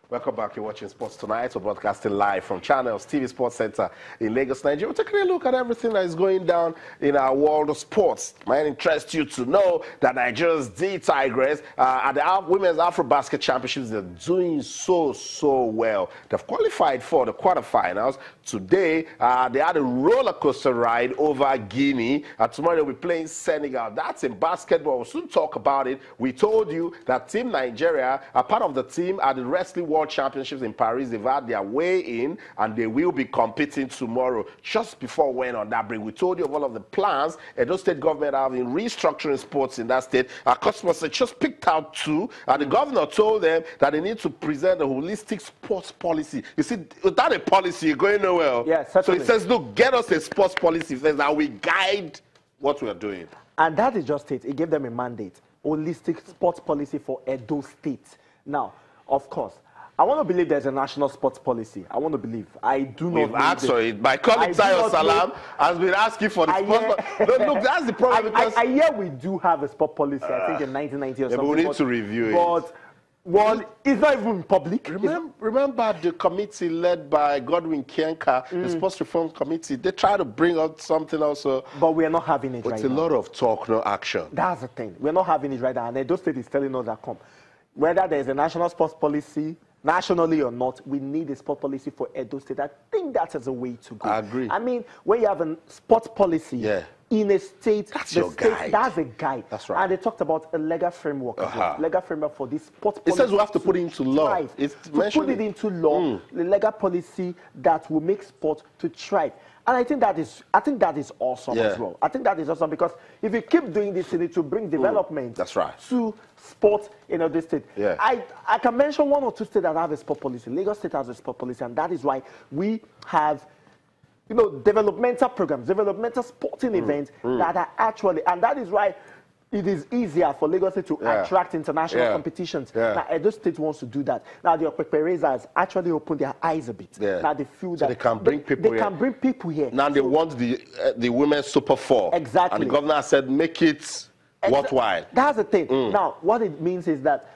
Welcome back. You're watching Sports Tonight. We're broadcasting live from Channels TV Sports Center in Lagos, Nigeria. We're taking a look at everything that is going down in our world of sports. Might interest you to know that Nigeria's D Tigers at the Women's Afro-Basket Championships, they're doing so well. They've qualified for the quarterfinals. Today, they had a roller coaster ride over Guinea. Tomorrow, they'll be playing Senegal. That's in basketball. We'll soon talk about it. We told you that Team Nigeria are part of the team at the Wrestling World Championships in Paris. They've had their way in and they will be competing tomorrow. Just before we went on that break, we told you of all of the plans Edo State government have in restructuring sports in that state. Our customers just picked out two, and the governor told them that they need to present a holistic sports policy. You see, without a policy, you're going nowhere. Yes, so it says, look, get us a sports policy first, and we guide what we are doing. And that is just it. It gave them a mandate. Holistic sports policy for Edo State. Now, of course, I want to believe there's a national sports policy. I want to believe. I do not. We've asked for it. My colleague Tayo Salam has been asking for the sports policy. Look, that's the problem. I hear we do have a sport policy, I think in 1990 or something. But we need to review it. But one, it's not even public. Remember the committee led by Godwin Kienka, the Sports Reform Committee, they try to bring out something also. But we are not having it right now. It's a lot of talk, no action. That's the thing. We're not having it right now. And Edo State is telling us that whether there's a national sports policy, nationally or not, we need a sport policy for Edo State. I think that is a way to go. I agree. I mean, when you have a sports policy in a state, that's your guide. That's a guide. That's right. And they talked about a legal framework. Legal framework for this sports policy. It says we have to put it into law. To put it into law, the legal policy that will make sport to thrive. And I think that is awesome as well. I think that is awesome because if you keep doing this, you need to bring development to sport in Edo State. I can mention one or two states that have a sport policy. Lagos State has a sport policy, and that is why we have, developmental programs, developmental sporting events that are actually, and that is why it is easier for Lagos State to attract international competitions. Now, Edo State wants to do that. Now, the Okpekpe has actually opened their eyes a bit. Now, they feel that they can bring people here. They can bring people here. Now, they want the women's Super Four. Exactly. And the governor said, make it worthwhile. That's the thing. Now, what it means is that,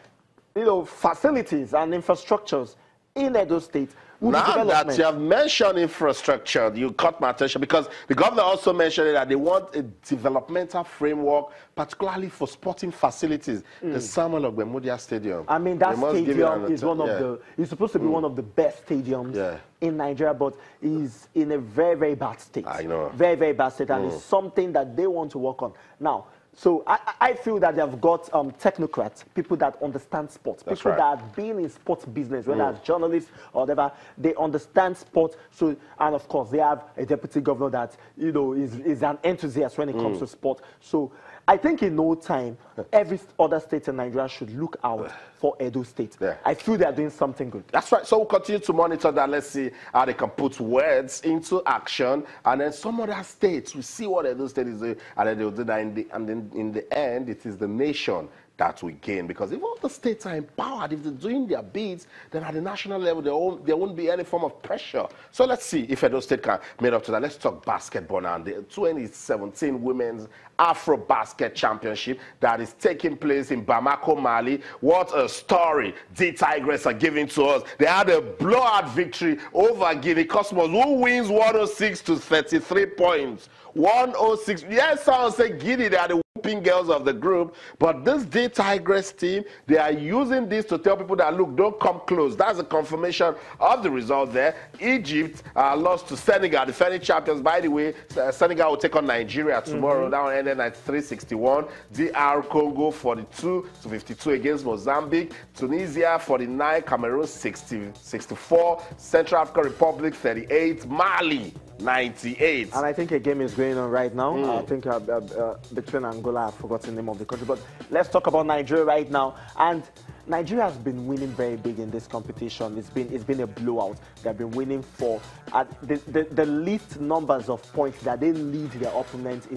facilities and infrastructures in Edo State. Now that you have mentioned infrastructure, you caught my attention because the governor also mentioned that they want a developmental framework, particularly for sporting facilities. The Samuel Ogbemudia Stadium. I mean, that stadium is one of it's supposed to be one of the best stadiums in Nigeria, but is in a very, very bad state. I know. Very, very bad state, and it's something that they want to work on. Now, so I feel that they've got technocrats, people that understand sports, people that have been in sports business, whether as journalists or whatever, they understand sports. So, and of course, they have a deputy governor that, is an enthusiast when it comes to sport. So I think in no time, every other state in Nigeria should look out for Edo State. I feel they are doing something good. That's right. So we'll continue to monitor that. Let's see how they can put words into action. And then some other states, we see what Edo State is doing. And then they'll do that in the end, it is the nation that we gain. Because if all the states are empowered, if they're doing their bids, then at the national level, there won't be any form of pressure. So let's see if Edo State can make up to that. Let's talk basketball now. The 2017 Women's Afro-Basket Championship that is taking place in Bamako, Mali. What a story the Tigers are giving to us. They had a blowout victory over Guinea Cosmos, who wins 106 to 33 points. 106. Yes, someone say Guinea, they are the whooping girls of the group, but this D Tigers team, they are using this to tell people that, look, don't come close. That's a confirmation of the result there. Egypt lost to Senegal, the defending champions. By the way, Senegal will take on Nigeria tomorrow. That one ended at 361. DR Congo 42 to 52 against Mozambique. Tunisia 49, Cameroon 64, Central African Republic 38, Mali 98. And I think a game is going on right now. I think between Angola, I've forgotten the name of the country. But let's talk about Nigeria right now. And Nigeria has been winning very big in this competition. It's been a blowout. They've been winning for the least numbers of points that they lead their opponents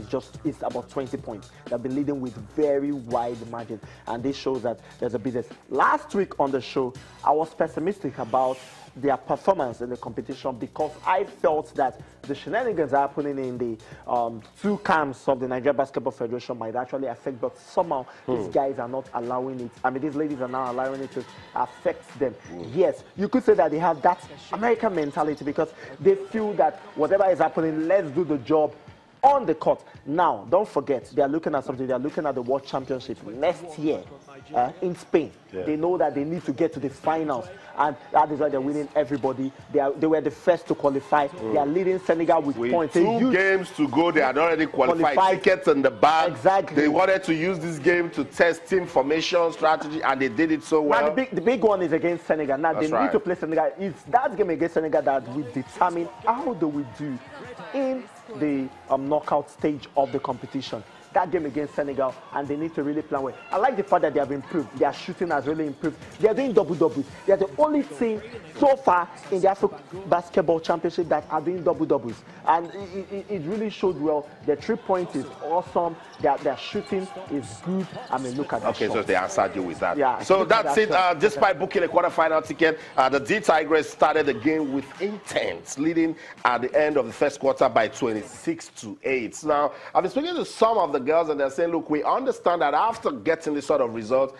is about 20 points. They've been leading with very wide margin, and this shows that there's a business. Last week on the show, I was pessimistic about their performance in the competition, because I felt that the shenanigans happening in the two camps of the Nigeria Basketball Federation might actually affect, but somehow these guys are not allowing it. I mean, these ladies are not allowing it to affect them. Yes, you could say that they have that American mentality because they feel that whatever is happening, let's do the job on the court. Now, don't forget, they are looking at something. They are looking at the World Championship next year in Spain. Yeah. They know that they need to get to the finals, and that is why they're winning everybody. They were the first to qualify. They are leading Senegal with points. 2 games to go. They had already qualified. Tickets in the bag. Exactly. They wanted to use this game to test team formation strategy, and they did it so well. Now, the big one is against Senegal. Now, they need to play Senegal. It's that game against Senegal that will determine how do we do in the knockout stage of the competition. That game against Senegal, and they need to really plan well. I like the fact that they have improved. Their shooting has really improved. They are doing double-doubles. They are the only team so far in the African Basketball Championship that are doing double-doubles. And it really showed well. Their 3-point is awesome. Their shooting is good. I mean, look at that. Okay, shot. so they answered you with that. Yeah, so that's it. Despite booking a quarterfinal ticket, the D Tigers started the game with intent, leading at the end of the first quarter by 26-8. Now, I've been speaking to some of the girls, and they're saying, look, we understand that after getting this sort of result,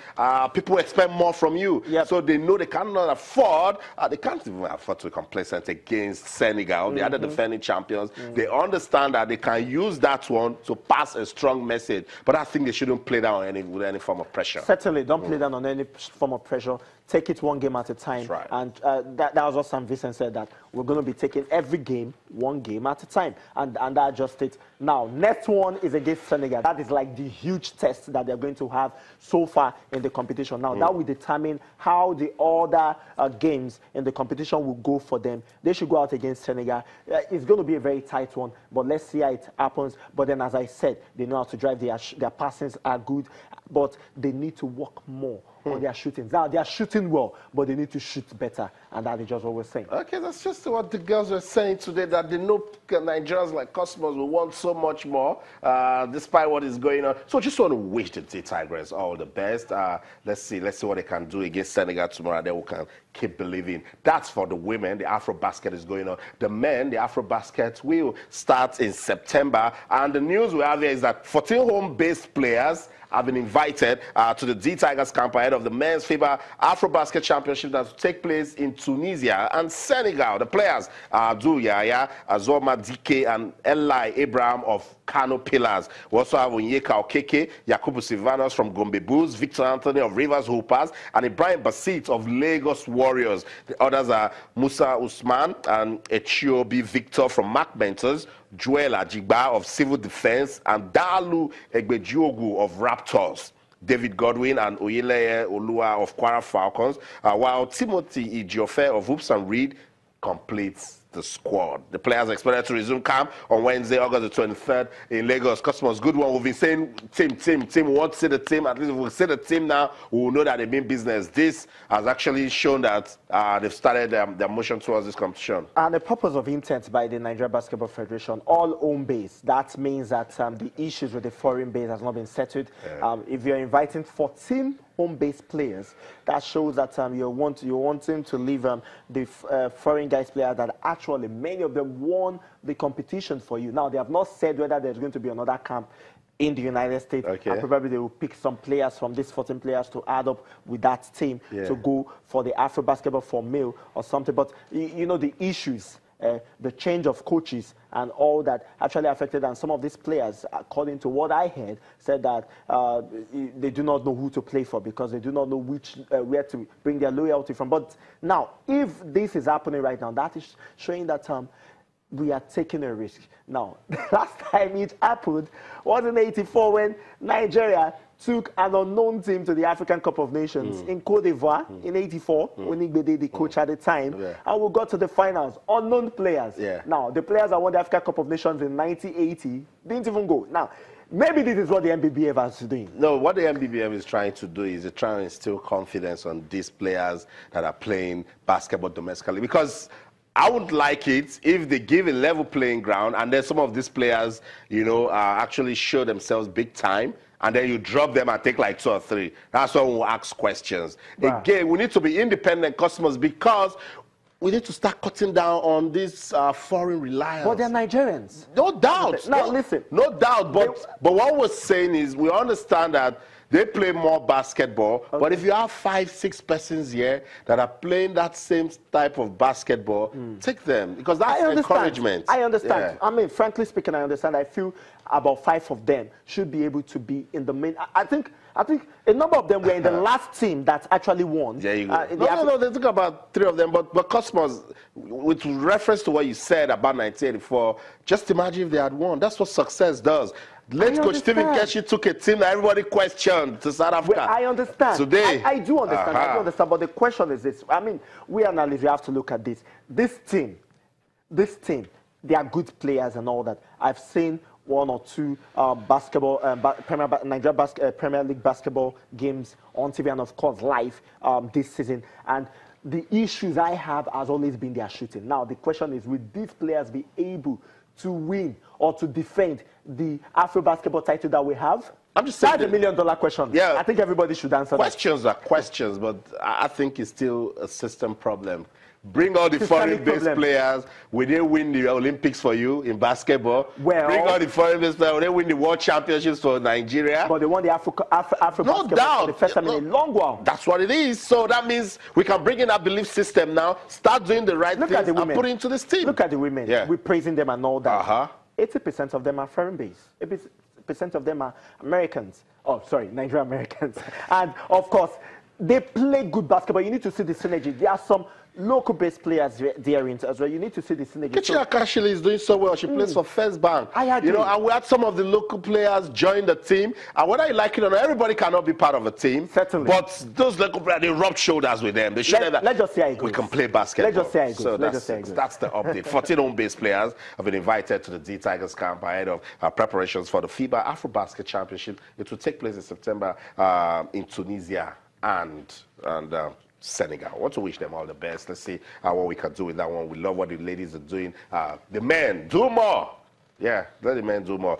people expect more from you. Yep. So they know they cannot afford, they can't even afford to be complacent against Senegal. They are the defending champions. They understand that they can use that one to pass a strong message. But I think they shouldn't play down with any form of pressure. Certainly, don't play down on any form of pressure. Take it one game at a time. Right. And that was what Sam Vincent said, that we're going to be taking every game, one game at a time. And that just it. Now, next one is against Senegal. That is like the huge test that they're going to have so far in the competition. Now, that will determine how the other games in the competition will go for them. They should go out against Senegal. It's going to be a very tight one, but let's see how it happens. But then, as I said, they know how to drive. Their passings are good, but they need to work more on their shooting. Now, they are shooting well, but they need to shoot better, and that is just what we're saying. Okay, that's just what the girls were saying today, that they know Nigerians like Cosmos will want so much more, despite what is going on. So just want to wish the D Tigers all the best. Let's see what they can do against Senegal tomorrow, and then we can keep believing. That's for the women. The AfroBasket is going on. The men, the AfroBasket will start in September, and the news we have here is that 14 home-based players have been invited to the D Tigers camp ahead of the men's FIBA AfroBasket Championship that will take place in Tunisia and Senegal. The players are Abdul Yahya, Azoma Dike, and Eli Abraham of Kano Pillars. We also have Onyeka Okeke, Yakubu Silvanos from Gombe Bulls, Victor Anthony of Rivers Hoopers, and Ibrahim Basit of Lagos Warriors. The others are Musa Usman and Echiobi Victor from Mac Mentors, Joel Ajigba of Civil Defense, and Dalu Egbejiogu of Raptors. David Godwin and Oyeleye Olua of Kwara Falcons, while Timothy Ijiofe of Hoops and Reed completes the squad. The players are expected to resume camp on Wednesday, August the 23rd in Lagos. Cosmos, good one. We've been saying team. We want to see the team. At least if we see the team now, we will know that they mean business. This has actually shown that they've started their motion towards this competition. And the purpose of intent by the Nigeria Basketball Federation, all home base. That means that the issues with the foreign base has not been settled. Yeah. If you're inviting 14 home-based players, that shows that you're wanting to leave the foreign guys players that actually many of them won the competition for you. Now, they have not said whether there's going to be another camp in the United States. Okay. And probably they will pick some players from these 14 players to add up with that team to go for the AfroBasketball for male or something. But, you know, the issues, the change of coaches and all that actually affected, and some of these players, according to what I heard, said that they do not know who to play for because they do not know where to bring their loyalty from. But now, if this is happening right now, that is showing that we are taking a risk. Now, the last time it happened was in '84 when Nigeria took an unknown team to the African Cup of Nations in Cote d'Ivoire in '84, when Igbede, the coach at the time, and we got to the finals. Unknown players. Now, the players that won the African Cup of Nations in 1980 didn't even go. Now, maybe this is what the NBBF is doing. No, what the NBBF is trying to do is trying to instill confidence on these players that are playing basketball domestically, because I would like it if they give a level playing ground and then some of these players, you know, actually show themselves big time, and then you drop them and take like 2 or 3. That's when we'll ask questions. Right. Again, we need to be independent customers, because we need to start cutting down on this foreign reliance. But they're Nigerians. No doubt. Now, listen. No doubt. But what we're saying is we understand that they play more basketball. Okay. But if you have 5, 6 persons here that are playing that same type of basketball, take them. Because that's encouragement. I understand. Yeah. I mean, frankly speaking, I understand. I feel about 5 of them should be able to be in the main. I think a number of them were in the last team that actually won. There you go. No, they took about 3 of them. But Cosmos, with reference to what you said about 1984, just imagine if they had won. That's what success does. Late Coach Stephen Keshi took a team that everybody questioned to South Africa. Well, I understand. Today. I do understand. I do understand. But the question is this. I mean, we analysts, we have to look at this. This team, they are good players and all that. I've seen 1 or 2 basketball, Nigeria Premier League basketball games on TV and, of course, live this season. And the issues I have has always been their shooting. Now, the question is, will these players be able to win or to defend the Afro basketball title that we have? I'm just saying that's $1 million question. Yeah, I think everybody should answer questions that. Questions are questions, but I think it's still a system problem. Bring all the foreign-based players. Will they win the Olympics for you in basketball? Well, bring all the foreign-based players. Will they win the World Championships for Nigeria? But they won the Afro basketball for the first time in a long while. That's what it is. So that means we can bring in that belief system now, start doing the right things, and put it into this team. Look at the women. Yeah. We're praising them and all that. 80% of them are foreign-based. 80% of them are Americans. Oh, sorry, Nigerian Americans. And, of course, they play good basketball. You need to see the synergy. There are some local-based players there as well. You need to see the synergy. Kechi Akashili is doing so well. She plays for First Bank. I agree. You know, and we had some of the local players join the team. And whether you like it or not, everybody cannot be part of a team. Certainly. But those local players, they rubbed shoulders with them. They showed them that let's just see how it goes. We can play basketball. Let's just see how it goes. So that's the update. 14 home-based players have been invited to the D Tigers camp ahead of preparations for the FIBA Afro-Basket Championship. It will take place in September in Tunisia and Senegal. I want to wish them all the best. Let's see what we can do with that one. We love what the ladies are doing. The men, do more. Yeah, let the men do more.